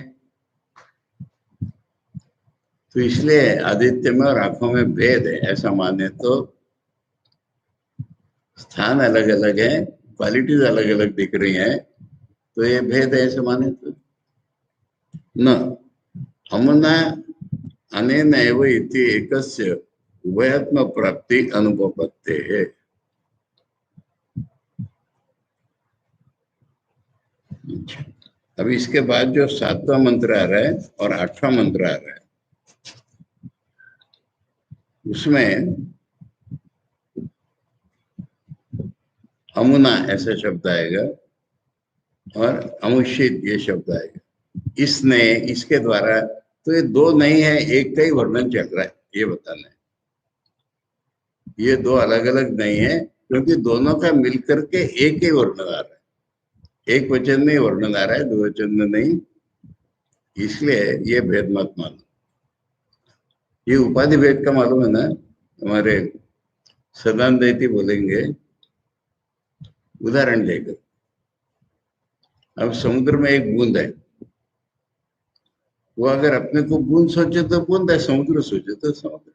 तो इसलिए आदित्य में और आंखों में भेद है ऐसा माने तो स्थान अलग अलग है, क्वालिटीज अलग अलग दिख रही हैं, तो ये भेद है ऐसे माने तो न अमुना अनेन एव इति एकस्य उभयात्म प्राप्ति अनुपपत्ते है। अभी इसके बाद जो 7वां मंत्र आ रहा है और 8वां मंत्र आ रहा है, उसमें अमुना ऐसा शब्द आएगा और अमुष्यित ये शब्द आएगा। इसने, इसके द्वारा, तो ये दो नहीं है, एक का ही वर्णन चल रहा है, ये बताना है। ये दो अलग अलग नहीं है, क्योंकि दोनों का मिलकर के एक ही वर्णन आ रहा है, एक वचन में वर्णन आ रहा है, दो वचन में नहीं। इसलिए ये भेद मत मानो। ये उपाधि भेद का मालूम है ना, हमारे सदानंद दैती बोलेंगे उदाहरण लेकर। अब समुद्र में एक बूंद है, वो अगर अपने को बूंद सोचे तो बूंद है, समुद्र सोचे तो समुद्र।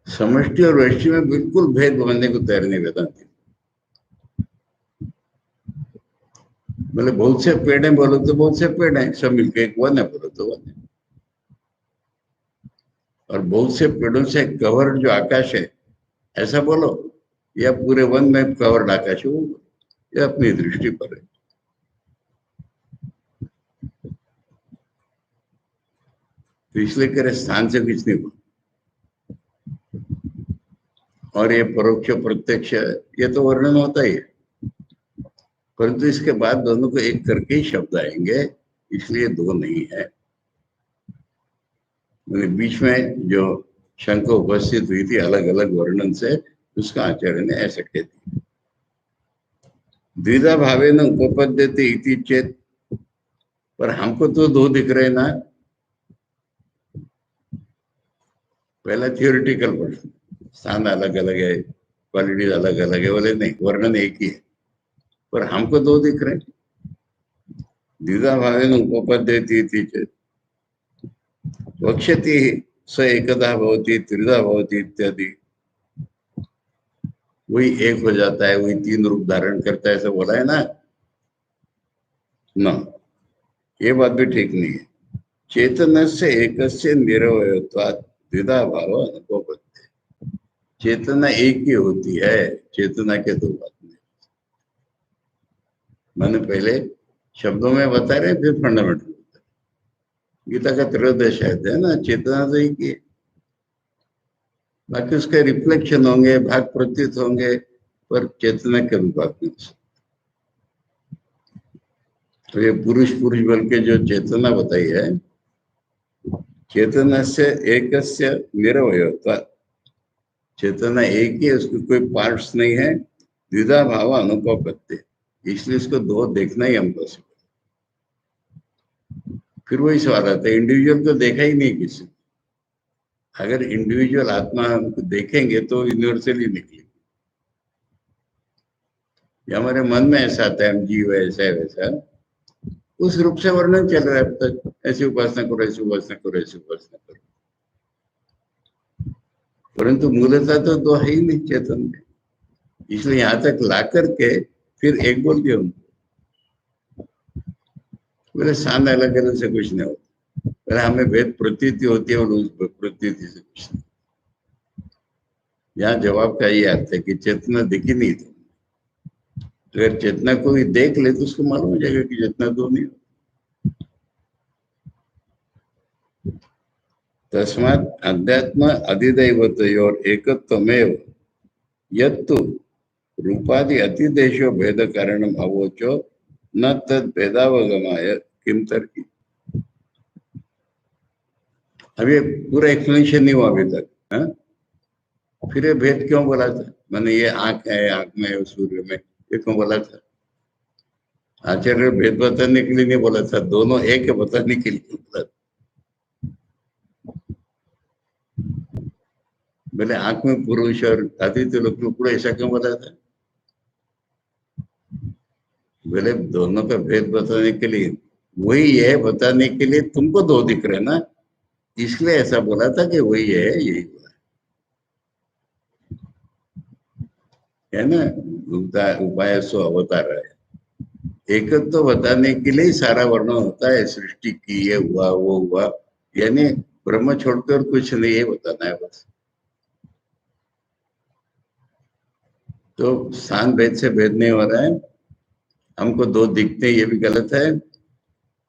समष्टि और व्यष्टि में बिल्कुल भेद बनने को तैयार नहीं बताती। बोले बहुत से पेड़ हैं, बोलो तो बहुत से पेड़ हैं, सब मिलकर एक वन है, बोलो तो वन है। और बहुत से पेड़ों से कवर्ड जो आकाश है ऐसा बोलो, या पूरे वन में कवर्ड आकाश है, वो ये अपनी दृष्टि पर है। तो इसलिए करे स्थान से कुछ नहीं बोल। और ये परोक्ष प्रत्यक्ष ये तो वर्णन होता ही है, परंतु इसके बाद दोनों को एक करके ही शब्द आएंगे, इसलिए दो नहीं है। बीच में जो शंका उपस्थित हुई थी अलग अलग वर्णन से, उसका आचार्य ने ऐसा कह दिया। द्विधा भावे न उपपद्यते इति चेत, पर हमको तो दो दिख रहे ना। पहला थियोरिटिकल प्रश्न, स्थान अलग अलग है, क्वालिटीज अलग अलग है, बोले नहीं, वर्णन एक ही है, पर हमको दो दिख रहे। द्विधा भावे न उपपद्यते इति चेत वक्ष्यति स एकदा भवति त्रिधा भवति इत्यादि। वही एक हो जाता है, वही तीन रूप धारण करता है, ऐसा बोला है ना। ये बात भी ठीक नहीं है। चेतन से एक निरवयत्वात् द्विधा भाव अनुपपत्ति। चेतना एक ही होती है, चेतना के दो बात नहीं। मैंने पहले शब्दों में बता रहे, फिर फंडामेंटल गीता का त्रयोदश अध्याय है ना, चेतना तो एक ही है, बाकी उसके रिफ्लेक्शन होंगे, भाग प्रतीत होंगे, पर चेतना के रूप में। तो ये पुरुष पुरुष बल के जो चेतना बताई है, चेतना से एकस्य निरवयत्व, चेतना एक ही है, उसके कोई पार्ट्स नहीं है। द्विधा भाव अनुपपत्ति, इसलिए इसको दो देखना ही इम्पॉसिबल। फिर वही सवाल आता है, इंडिविजुअल तो देखा ही नहीं किसी। अगर इंडिविजुअल आत्मा हमको देखेंगे तो यूनिवर्सली निकलेगी। हमारे मन में ऐसा आता है, हम जीव ऐसा है वैसा, उस रूप से वर्णन चल रहा है अब तक, ऐसी उपासना करो, ऐसी उपासना करो, ऐसी उपासना करो, परंतु मूलतः तो दो है ही नहीं चेतन में। इसलिए यहां तक ला करके फिर एक बोल दिया उनको, बोले शान अलग अलग से कुछ नहीं होता, पहले हमें भेद प्रतीति होती है और उस प्रतीति से कुछ नहीं। यहाँ जवाब का ये अर्थ है कि चेतना दिखी नहीं थी। अगर चेतना को भी देख ले तो उसको मालूम हो जाएगा कि चेतना दो नहीं। तस्मात् अध्यात्म अधिदैवतयोर एकत्वमेव यत्तु रूपादि अतिदेशो भेद कारण भावोचो न तद भेदावगमाय किम तर्की। अभी पूरा एक्सप्लेनेशन नहीं हुआ अभी तक, है? फिर ये भेद क्यों बोला था, मैंने ये आंख है, आंख में सूर्य में, ये क्यों बोला था? आचार्य भेद बताने के लिए नहीं बोला था, दोनों एक है बताने के लिए बोला था। बोले आंख में पुरुष और आदित्य लोग में पूरा ऐसा क्यों बोला था? बोले दोनों का भेद बताने के लिए, वही है बताने के लिए, तुमको दो दिख रहे ना, इसलिए ऐसा बोला था कि वही है, यही हुआ। है ना, उपाय सो अवतार है। एकत्व तो बताने के लिए ही सारा वर्णन होता है, सृष्टि की, ये हुआ वो हुआ, यानी ब्रह्म छोड़कर कुछ नहीं, ये बताना है बस। तो स्थान भेद से भेद नहीं हो रहा है, हमको दो दिखते हैं, ये भी गलत है।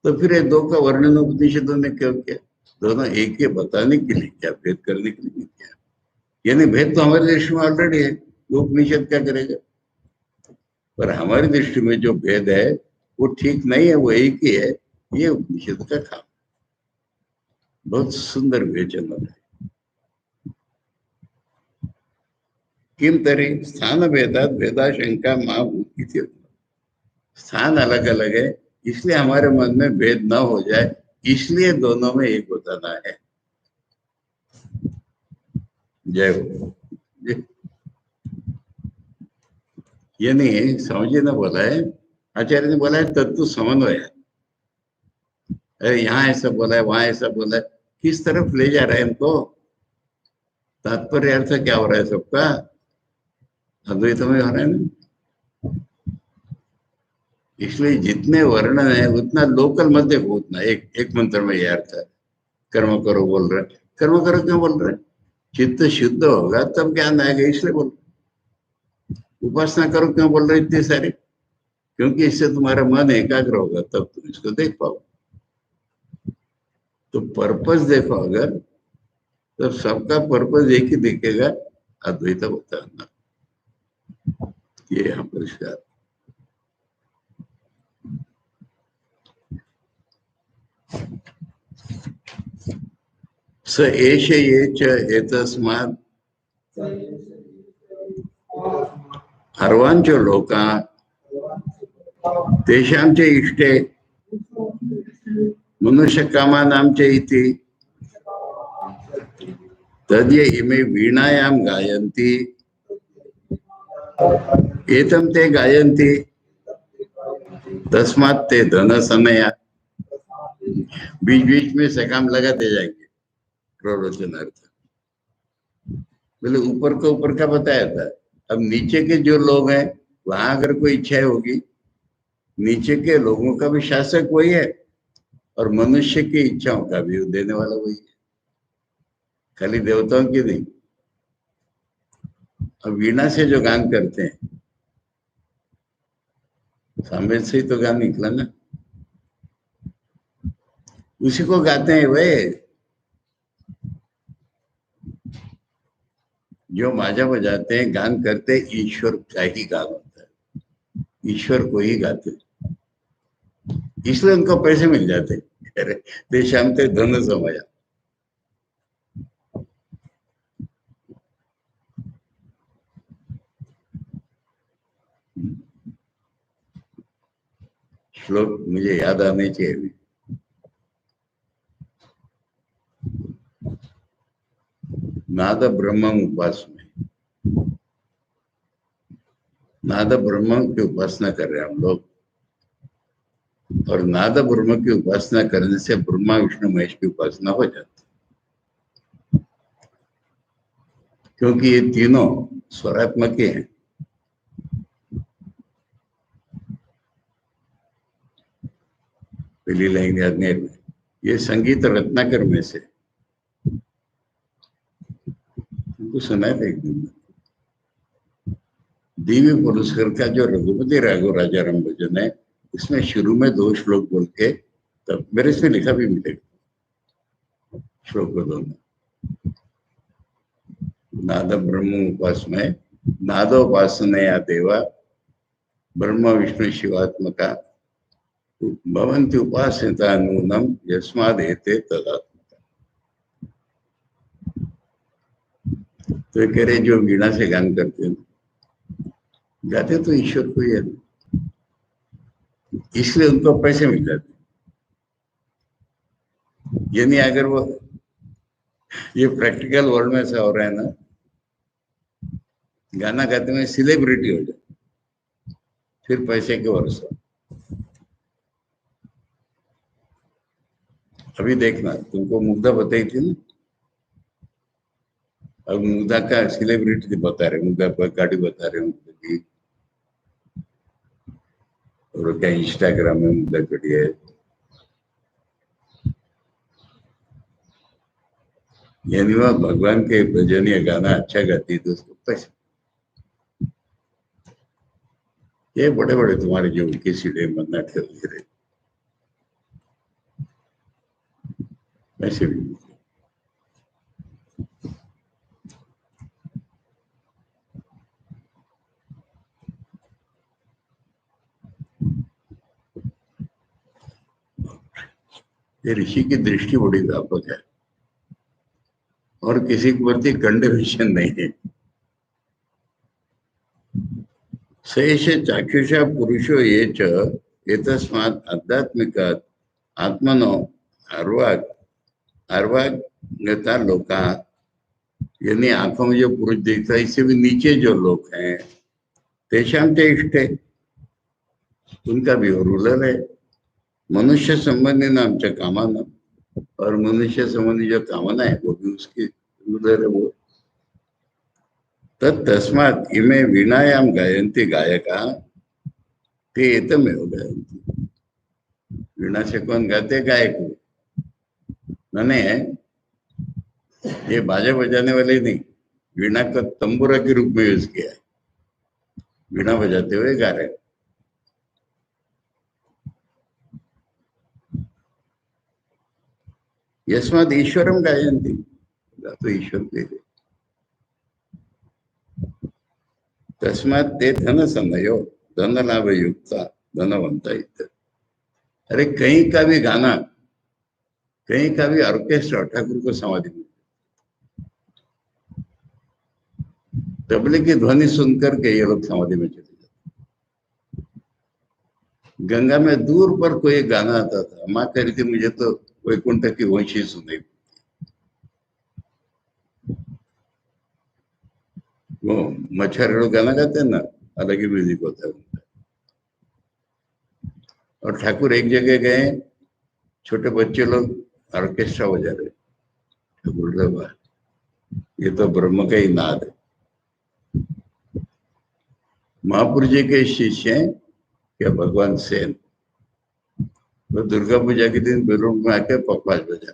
तो फिर ये दो का वर्णन उपनिषदों ने क्यों किया? दोनों एक ही बताने के लिए क्या, भेद करने के लिए नहीं किया। यानी भेद तो हमारे दृष्टि में ऑलरेडी है, वो उपनिषद क्या करेगा? पर हमारी दृष्टि में जो भेद है वो ठीक नहीं है, वो एक ही है, ये उपनिषद का काम। बहुत सुंदर विवेचन है। किम तरी स्थान भेदात भेदाशंका मां भूति। स्थान अलग अलग है, इसलिए हमारे मन में भेद न हो जाए, इसलिए दोनों में एक बताना है। जय हो। ये नहीं समझिए ना, बोला है आचार्य ने, बोला है तत्व समन्वय है। अरे यहाँ ऐसा बोला है, वहां ऐसा बोला है, किस तरफ ले जा रहे हैं हमको? तात्पर्य अर्थ क्या हो रहा है सबका? अद्वैत में हो रहा है ना। इसलिए जितने वर्णन है उतना लोकल मत देखो, उतना एक एक मंत्र में ये अर्थ है। कर्म करो बोल रहे, कर्म करो क्यों बोल रहे? चित्त शुद्ध होगा तब ज्ञान आएगा, इसलिए बोल। उपासना करो क्यों बोल रहे इतनी सारी? क्योंकि इससे तुम्हारा मन एकाग्र होगा, तब तुम इसको देख पाओ। तो पर्पस देखो अगर, तो सबका पर्पस एक ही दिखेगा, अद्वैत बताना। ये यहाँ परिष्कार। स एष ये च एतस्मात् सर्वांच लोका तेषां च इष्टे मनुष्य कामानां च इति तद्य इमे वीणायां गायन्ति एतं ते गायन्ति तस्मात् ते धन समया। बीच बीच में सकाम लगाते जाएंगे प्रवचनार्थ। बोले ऊपर का ऊपर का बताया था, अब नीचे के जो लोग हैं वहां अगर कोई इच्छा होगी, नीचे के लोगों का भी शासक वही है और मनुष्य की इच्छाओं का भी देने वाला वही है, खाली देवताओं की नहीं। अब वीणा से जो गान करते हैं, सामवेद से ही तो गान निकला ना, उसी को गाते हैं वे। जो माजा बजाते हैं, गान करते हैं, ईश्वर का ही गान होता है, ईश्वर को ही गाते, इसलिए उनको पैसे मिल जाते। देशाम ते धन समया। श्लोक मुझे याद आने चाहिए। नाद ब्रह्म उपासना, नाद ब्रह्म की उपासना कर रहे हैं हम लोग, और नाद ब्रह्म की उपासना करने से ब्रह्मा विष्णु महेश की उपासना हो जाती, क्योंकि ये तीनों स्वरात्मक ही हैं। पहली लाइन याद नहीं, ये संगीत रत्नाकर में से तुमको सुना है एक दिन, दिव्य पुरस्कार का जो रघुपति राघव राजा राम भजन है, इसमें शुरू में 2 श्लोक बोल के, तब मेरे से लिखा भी मिलेगा श्लोक को दोनों। नाद ब्रह्म उपासना, नादोपासनया देवा ब्रह्म विष्णु शिवात्मका भवन्ति उपासिता नूनम यस्मादेते तदात्मका। तो कह रहे जो वीणा से गान करते हैं, गाते तो ईश्वर को ही है, इसलिए उनको पैसे मिल जाते। यानी अगर वो, ये प्रैक्टिकल वर्ल्ड में ऐसा हो रहा है ना, गाना गाते में सेलिब्रिटी हो जाए, फिर पैसे के वर्षा। अभी देखना, तुमको मुग्धा बताई थी ना, अब मुग्धा का सेलिब्रिटी बता रहे, मुग्धा पर गाड़ी बता रहे हूँ, होगी, और क्या इंस्टाग्राम में मुद्दा कड़ी है, यानी वह भगवान के भजन या गाना अच्छा गाती है तो उसको पसंद। ये बड़े बड़े तुम्हारे जो उनके सीढ़े मन्ना ठहर रहे वैसे भी ये ऋषि की दृष्टि बड़ी व्यापक है और किसी के प्रति कंडेनेशन नहीं है। शेष चाक्षुषा पुरुषो ये च एतस्मात् आध्यात्मिकात् आत्मनो अर्वाग अर्वागता लोका, यानी आंखों में जो पुरुष दिखता है इससे भी नीचे जो लोग हैं तेषाम ते इष्टे, उनका भी रूलर है। मनुष्य संबंधी नाम च कामना, और मनुष्य संबंधी जो कामना है वो भी उसकी रूलर है वो। तस्मात् इमे वीणायाम गायन्ति गायका ते एतमेव गायन्ति। वीणा से कौन गाते? गायक। मैंने ये बाजा बजाने वाले नहीं, वीणा का तंबूरा के रूप में यूज किया है, वीणा बजाते हुए गा रहे। यस्मात् ईश्वरम गायन्ति, तो ईश्वर के लिए। तस्मात् ते धन संयो धन लाभ युक्ता धनवंता इत्यादि। अरे कहीं का भी गाना, कहीं का भी ऑर्केस्ट्रा ठाकुर को समाधि में, तबले की ध्वनि सुनकर के ये लोग समाधि में चले जाते। गंगा में दूर पर कोई गाना आता था, माँ कह रही थी मुझे तो वैकुंठ की वंशी सुनाई। वो मच्छर लोग गाना गाते हैं ना, अलग ही म्यूजिक होता है उनका। और ठाकुर एक जगह गए, छोटे बच्चे लोग ऑर्केस्ट्रा बजा रहे, ठाकुर ये तो ब्रह्म का ही नाद है। महापुर जी के शिष्य हैं क्या भगवान सेन, वो दुर्गा पूजा के दिन बेलून में आके पखवाज बजा,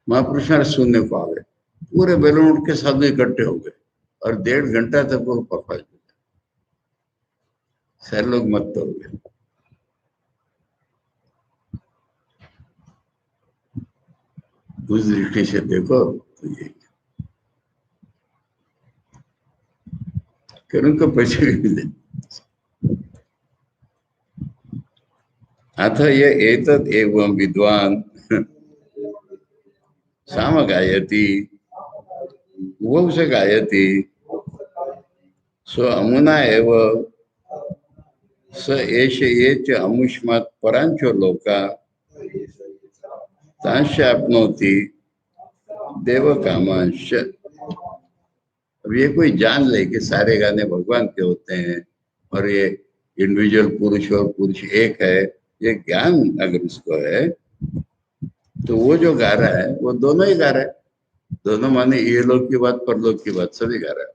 महापुरुष सुनने को आ गए, पूरे बेलून के साथ इकट्ठे हो गए और 1.5 घंटा तक वो पखवाज बजा। सारे लोग मत हो गए। उस दृष्टि से देखो तो ये करूँ को पैसे भी मिले। अथ ये एतत् एवं विद्वान साम गायति वो से गायति स्व अमुना एव स एष ये च अमुष्मात् परांचो लोका तांश्याप्नोति देव कामांश। अब ये कोई जान ले कि सारे गाने भगवान के होते हैं और ये इंडिविजुअल पुरुष और पुरुष एक है, ये ज्ञान अगर उसको है तो वो जो गा रहा है वो दोनों ही गा रहा है। दोनों माने ये लोग की बात परलोक की बात सभी गा रहा है।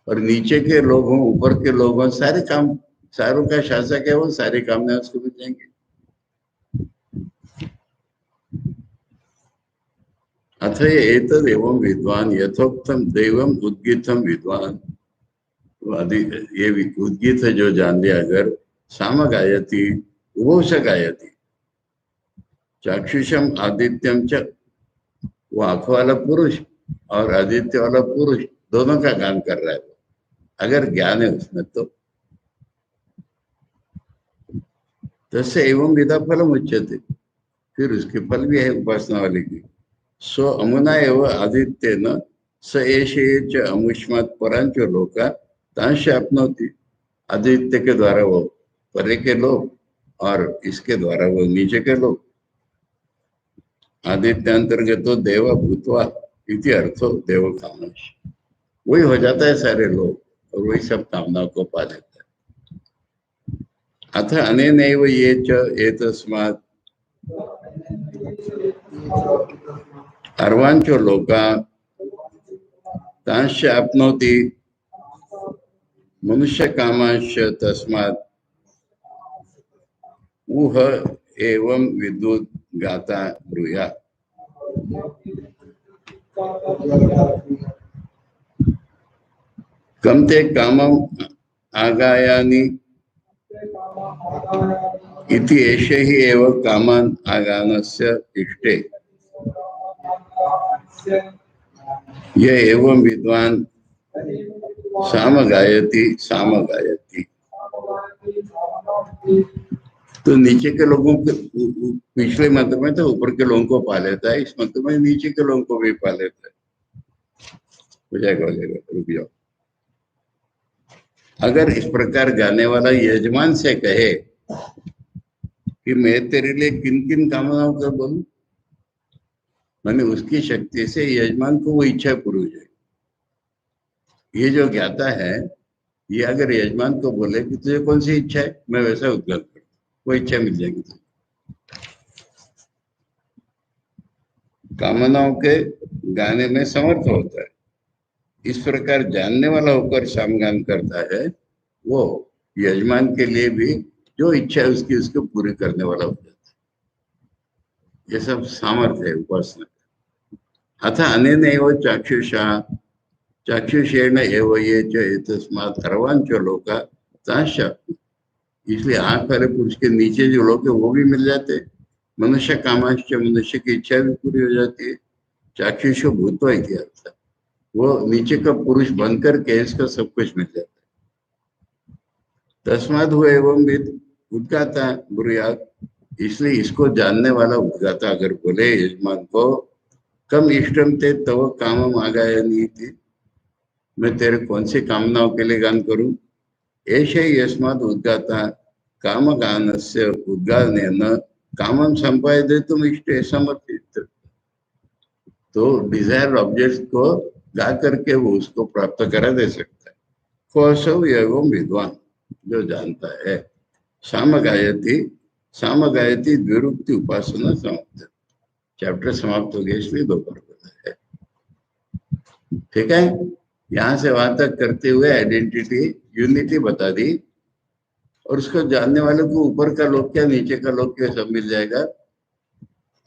और नीचे के लोग हों ऊपर के लोग हों, सारे काम, सारों का शासक है वो, सारे काम में उसको मिल जाएंगे। अथ एतद एवं विद्वान यथोक्तम देवम उद्गीतम विद्वान, ये उद्गीत जो जान लिया अगर साम गायती वो से गायती चाक्षुषम आदित्यम च, वो आंखों वाला पुरुष और आदित्य वाला पुरुष दोनों का गान कर रहा है वो, अगर ज्ञान है उसमें तो। तस्य एवं विधा फलम उच्यते, फिर उसके फल भी है उपासना वाले की। सो अमुना एव आदित्य न स एषे च अमुष्मात् परांचो लोका तांश अपनोति। आदित्य के द्वारा वो परे के लोग और इसके द्वारा वो नीचे के लोग। आदित्य अंतर्गत तो देव भूतवा इति अर्थो देव कामश, वही हो जाता है सारे लोग और वही सब कामनाओं को पा लेता है। अथ अनेनैव ये च एतस्मात् अर्वांचो लोका तांश्च आप्नोति मनुष्य कामांश्च तस्मात् ऊह एवं विद्युत गाता ब्रूयात्। कमते कामम आगायानि इति एषे हि एव कामान आगानस्य इष्टे ये एवं विद्वान सामगायति सामगायति। तो नीचे के लोगों के, पिछले मंत्र में तो ऊपर के लोगों को पा लेता है, इस मंत्र में नीचे के लोगों को भी पा लेता है। हो जाएगा रुक जाओ। अगर इस प्रकार गाने वाला यजमान से कहे कि मैं तेरे लिए किन किन कामनाओं का बोलूं, मैंने उसकी शक्ति से यजमान को वो इच्छा पूरी हो जाए। ये जो ज्ञाता है, ये अगर यजमान को बोले कि तुझे कौन सी इच्छा है, मैं वैसा उद्गार करूं, वो इच्छा मिल जाएगी तुझे। कामनाओं के गाने में समर्थ होता है। इस प्रकार जानने वाला होकर सामगान करता है, वो यजमान के लिए भी जो इच्छा है उसकी उसको पूरी करने वाला हो जाता है। ये सब सामर्थ्य है उपासना। अथ अनेन एव चाक्षुषा चाक्षुषेण एव ये च एतस्मात् सर्वांच लोका तांश्च। इसलिए आंख वाले पुरुष के नीचे जो लोग है वो भी मिल जाते हैं। मनुष्य कामांश, मनुष्य की इच्छा भी पूरी हो जाती है। चाक्षुष भूतवा इति अर्थ, वो नीचे का पुरुष बनकर के इसका सब कुछ मिल जाता है। तस्मात् हुए एवं विद उद्गाता ब्रूयात्। इसलिए इसको जानने वाला उद्गाता अगर बोले यजमान को, कम इष्टम ते तव कामम आगायनि इति, मैं तेरे कौन सी कामनाओं के लिए गान करूं। ऐसे यस्मात् उद्गाता काम गानस्य उद्गानेन कामम संपादयितुम इष्टे समर्थित। तो डिजायर ऑब्जेक्ट को गा करके वो उसको प्राप्त करा दे सकता है। कौशव एवं विद्वान, जो जानता है। साम गायती द्विरुक्ति उपासना समाप्त। चैप्टर समाप्त हो गया, इसलिए दो बार बोला है। ठीक है, यहां से वहां तक करते हुए आइडेंटिटी यूनिटी बता दी, और उसको जानने वाले को ऊपर का लोग क्या नीचे का लोग क्या सब मिल जाएगा,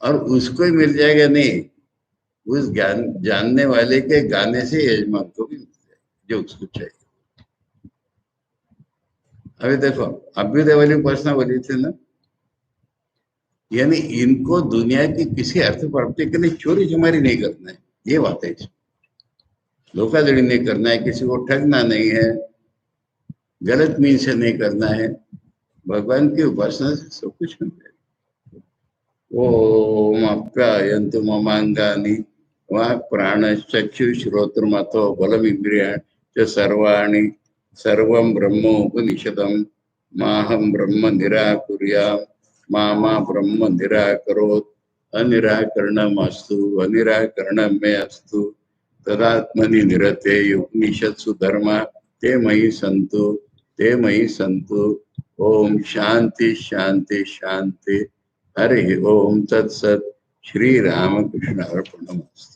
और उसको ही मिल जाएगा नहीं, उस ज्ञान जानने वाले के गाने से यजमान को भी मिल जाएगा जो उसको चाहिए। अभी देखो, अभ्युदय वाली उपासना बोली थी ना, यानी इनको दुनिया की किसी अर्थ प्राप्ति के लिए चोरी चमारी नहीं करना है, ये बात है। धोखाधड़ी नहीं करना है, किसी को ठगना नहीं है, गलत मीन से नहीं करना है, भगवान की उपासना से सब कुछ मिल जाएगा। ओम अप्यायन्तु ममांगानि वाक् प्राण चक्षु श्रोत्रमथो बलम इंद्रियाणि च सर्वाणि सर्वं ब्रह्मोपनिषदं माहं ब्रह्म निराकुर्याम् मा ब्रह्म निराकरोत्। अनिराकरणमस्तु अनिराकरणं मे अस्तु तदात्मनि निरते उपनिषत्सु धर्मा ते मयि सन्तु। ओम शांति शांति शांति। हरि ओम तत्सत। श्री रामकृष्ण अर्पणमस्तु।